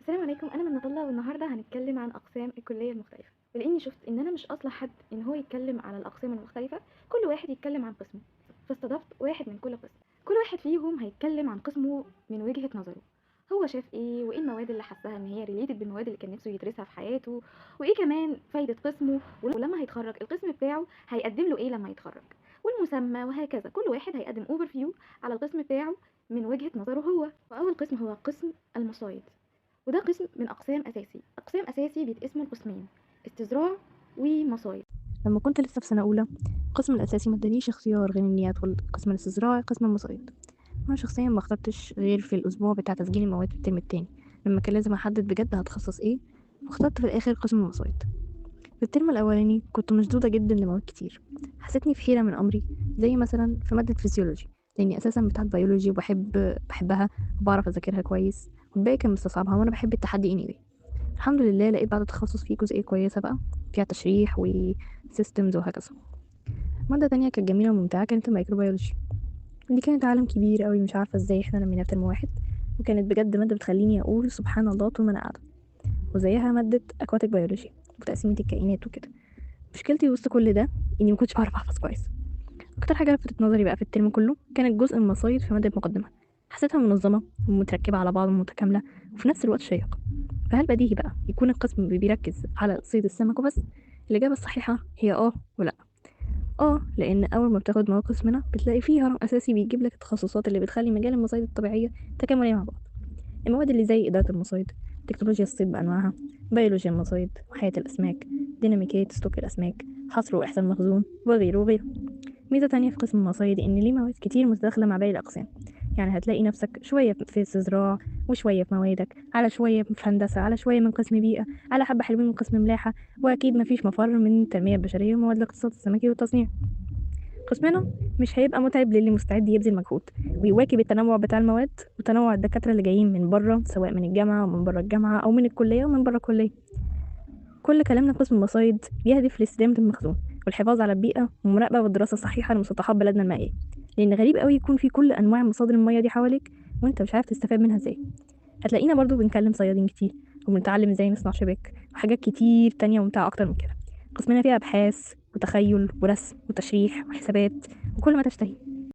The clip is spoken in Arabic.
السلام عليكم، أنا منى طلة والنهاردة هنتكلم عن أقسام الكلية المختلفة، ولإني شُفت إن أنا مش أصلح حد إن هو يتكلم على الأقسام المختلفة، كل واحد يتكلم عن قسمه، فاستضفت واحد من كل قسم، كل واحد فيهم هيتكلم عن قسمه من وجهة نظره، هو شاف إيه وإيه المواد اللي حسّها إن هي related بالمواد اللي كان نفسه يدرسها في حياته، وإيه كمان فايدة قسمه، ولمّا هيتخرّج القسم بتاعه هيقدّم له إيه لمّا يتخرّج، والمسمى وهكذا، كل واحد هيقدّم overview على القسم بتاعه من وجهة نظره هو، وأول قسم هو قسم المصايد. وده قسم من أقسام أساسي بيتقسموا لقسمين استزراع ومصايد. لما كنت لسه في سنة أولى القسم الأساسي ما ادانيش اختيار غير إني أدخل قسم الاستزراع قسم المصايد. وأنا شخصيا ما اخترتش غير في الأسبوع بتاع تسجيل المواد في الترم التاني لما كان لازم أحدد بجد هتخصص إيه، واخترت في الآخر قسم المصايد. في الترم الأولاني كنت مشدودة جدا لمواد كتير حسيتني في حيرة من أمري، زي مثلا في مادة فيزيولوجي لأني أساسا بتاعت بيولوجي بحبها وبعرف أذاكرها كويس، والباقي كان مستصعبها وأنا بحب التحدي anyway. الحمد لله لقيت بعد التخصص فيه جزئية كويسة بقى فيها تشريح وسيستمز وهكذا. مادة تانية كانت جميلة وممتعة كانت الميكروبيولوجي، دي كانت عالم كبير قوي مش عارفة ازاي احنا لميناها في ترم واحد، وكانت بجد مادة بتخليني أقول سبحان الله طول ما أنا قاعدة. وزيها مادة أكواتيك بيولوجي وتقسيمة الكائنات وكده. مشكلتي وسط كل ده إني مكنتش بعرف أحفظ كويس. أكتر حاجة لفتت نظري بقى في الترم كله كانت جزء المصايد في مادة مقدمة، حسيتها منظمة ومتركبة على بعض ومتكاملة وفي نفس الوقت شيقة. فهل بديهي بقى يكون القسم بيركز على صيد السمك وبس؟ الإجابة الصحيحة هي ولا. لأن أول ما بتاخد مواد قسمنا بتلاقي فيه هرم أساسي بيجيب لك التخصصات اللي بتخلي مجال المصايد الطبيعية تكاملية مع بعض. المواد اللي زي إدارة المصايد، تكنولوجيا الصيد بأنواعها، بيولوجيا المصايد وحياة الأسماك، ديناميكية سلوك الأسماك، حصر وإحصاء المخزون وغيره وغيره. ميزة تانية في قسم المصايد إن ليه مواد كتير متداخلة مع باقي الأقسام، يعني هتلاقي نفسك شوية في استزراع وشوية في موادك، على شوية في هندسة، على شوية من قسم بيئة، على حبة حلوين من قسم ملاحة، وأكيد مفيش مفر من التنمية البشرية ومواد الاقتصاد السمكي والتصنيع. قسمنا مش هيبقى متعب للي مستعد يبذل مجهود ويواكب التنوع بتاع المواد وتنوع الدكاترة اللي جايين من بره، سواء من الجامعة ومن بره الجامعة أو من الكلية ومن بره الكلية. كل كلامنا في قسم المصايد بيهدف لاستدامة المخزون والحفاظ على البيئة والمراقبة والدراسة الصحيحة لمسطحات بلدنا المائية، لأن غريب قوي يكون في كل أنواع مصادر المياه دي حواليك وأنت مش عارف تستفاد منها ازاي. هتلاقينا برضو بنكلم صيادين كتير وبنتعلم ازاي نصنع شباك وحاجات كتير تانية ممتعة أكتر من كده. قسمنا فيها أبحاث وتخيل ورسم وتشريح وحسابات وكل ما تشتهي.